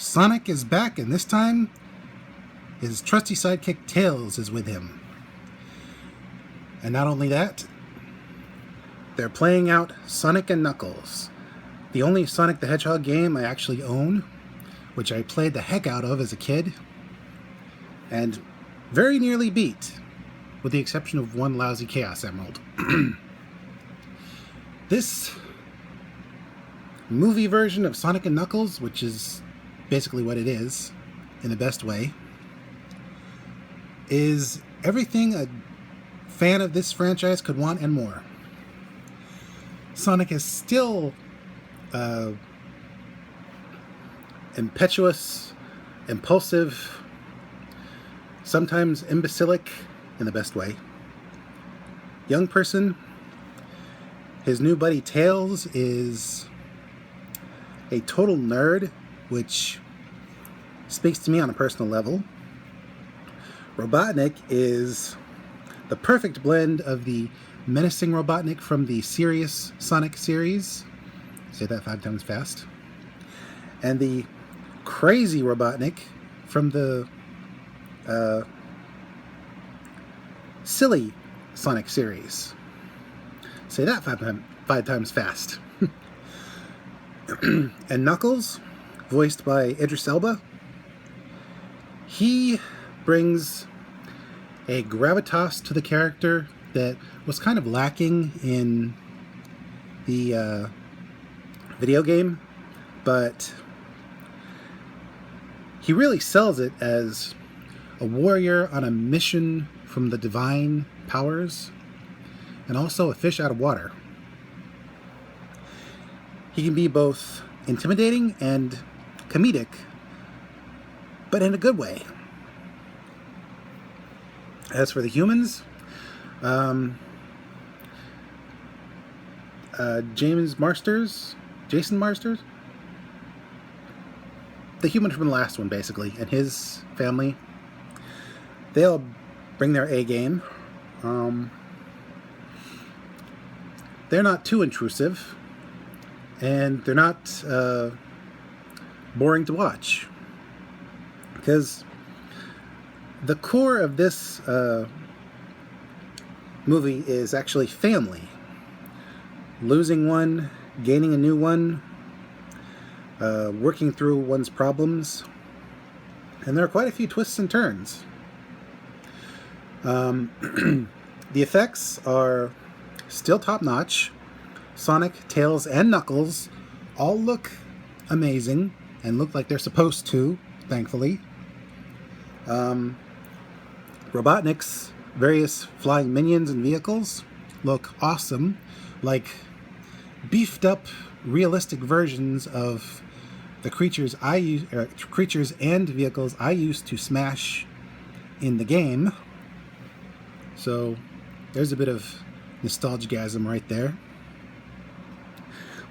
Sonic is back, and this time his trusty sidekick Tails is with him. And not only that, they're playing out Sonic and Knuckles, the only Sonic the Hedgehog game I actually own, which I played the heck out of as a kid, and very nearly beat, with the exception of one lousy Chaos Emerald. This movie version of Sonic and Knuckles, which is basically what it is, in the best way, is everything a fan of this franchise could want and more. Sonic is still impetuous, impulsive, sometimes imbecilic in the best way. Young person. His new buddy Tails is a total nerd, which speaks to me on a personal level. Robotnik is the perfect blend of the menacing Robotnik from the serious Sonic series. Say that 5 times fast. And the crazy Robotnik from the silly Sonic series. Say that 5 times fast. And Knuckles, voiced by Idris Elba, he brings a gravitas to the character that was kind of lacking in the video game, but he really sells it as a warrior on a mission from the divine powers, and also a fish out of water. He can be both intimidating and comedic, but in a good way. As for the humans, Jason Marsters, the human from the last one, basically, and his family, they all bring their A game. They're not too intrusive, and they're not boring to watch, because the core of this movie is actually family. Losing one, gaining a new one, working through one's problems, and there are quite a few twists and turns. The effects are still top-notch. Sonic, Tails, and Knuckles all look amazing, and look like they're supposed to, thankfully. Robotnik's various flying minions and vehicles look awesome, like beefed up, realistic versions of the creatures and vehicles I used to smash in the game. So there's a bit of nostalgiasm right there.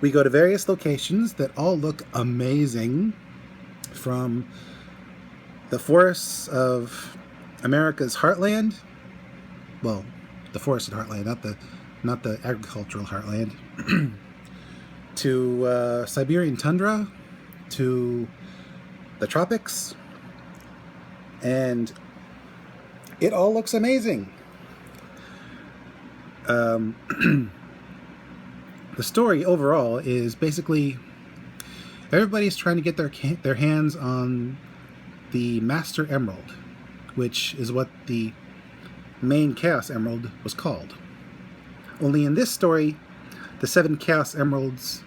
We go to various locations that all look amazing, from the forests of America's heartland, well, the forested heartland, not the agricultural heartland, to Siberian tundra, to the tropics, and it all looks amazing. The story overall is basically everybody's trying to get their hands on the Master Emerald, which is what the main Chaos Emerald was called. Only in this story, the 7 Chaos Emeralds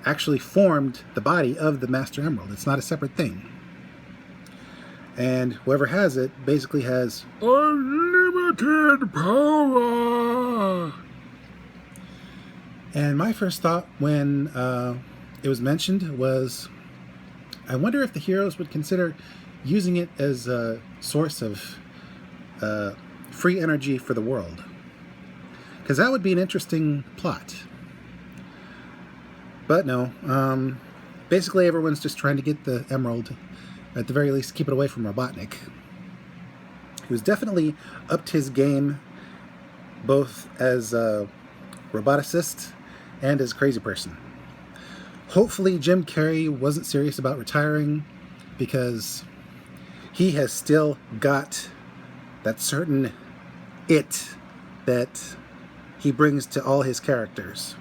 actually formed the body of the Master Emerald. It's not a separate thing. And whoever has it basically has unlimited power. And my first thought when it was mentioned was, I wonder if the heroes would consider using it as a source of free energy for the world. Because that would be an interesting plot. But no. Basically everyone's just trying to get the emerald, at the very least keep it away from Robotnik, who's definitely upped his game both as a roboticist and as a crazy person. Hopefully Jim Carrey wasn't serious about retiring, because he has still got that certain it that he brings to all his characters.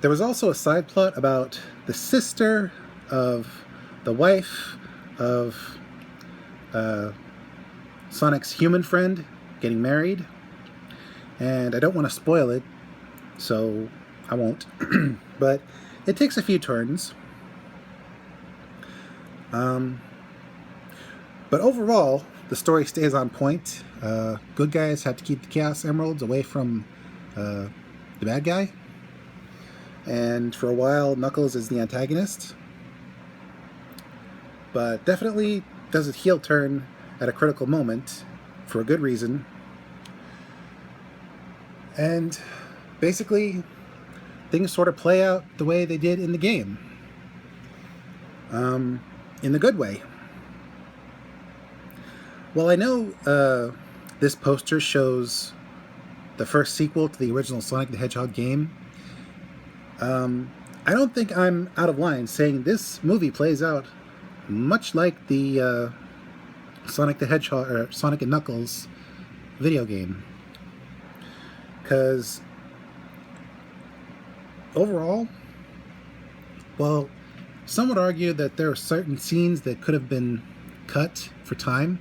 There was also a side plot about the sister of the wife of Sonic's human friend getting married, and I don't want to spoil it, so I won't. But it takes a few turns. But overall, the story stays on point. Good guys have to keep the Chaos Emeralds away from the bad guy. And for a while, Knuckles is the antagonist. But definitely does a heel turn at a critical moment for a good reason. And basically, things sort of play out the way they did in the game. In the good way. Well, I know this poster shows the first sequel to the original Sonic the Hedgehog game. I don't think I'm out of line saying this movie plays out much like the Sonic the Hedgehog, or Sonic and Knuckles video game. Because overall, well, some would argue that there are certain scenes that could have been cut for time.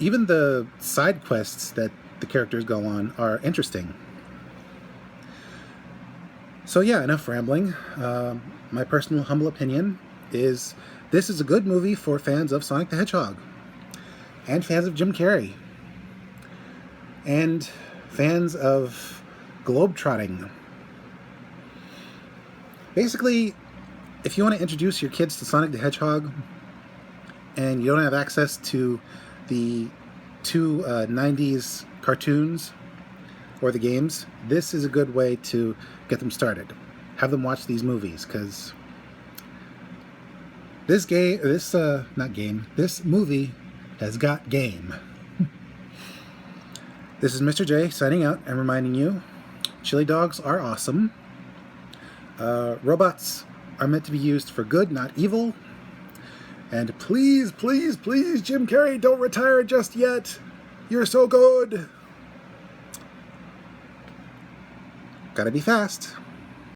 Even the side quests that the characters go on are interesting. So yeah, enough rambling. My personal humble opinion is this is a good movie for fans of Sonic the Hedgehog, and fans of Jim Carrey, and fans of globetrotting. Basically, if you want to introduce your kids to Sonic the Hedgehog and you don't have access to the two 90s cartoons or the games, this is a good way to get them started. Have them watch these movies, because this movie has got game. This is Mr. J signing out and reminding you, chili dogs are awesome. Robots are meant to be used for good, not evil. And please, please, please, Jim Carrey, don't retire just yet. You're so good. Gotta be fast.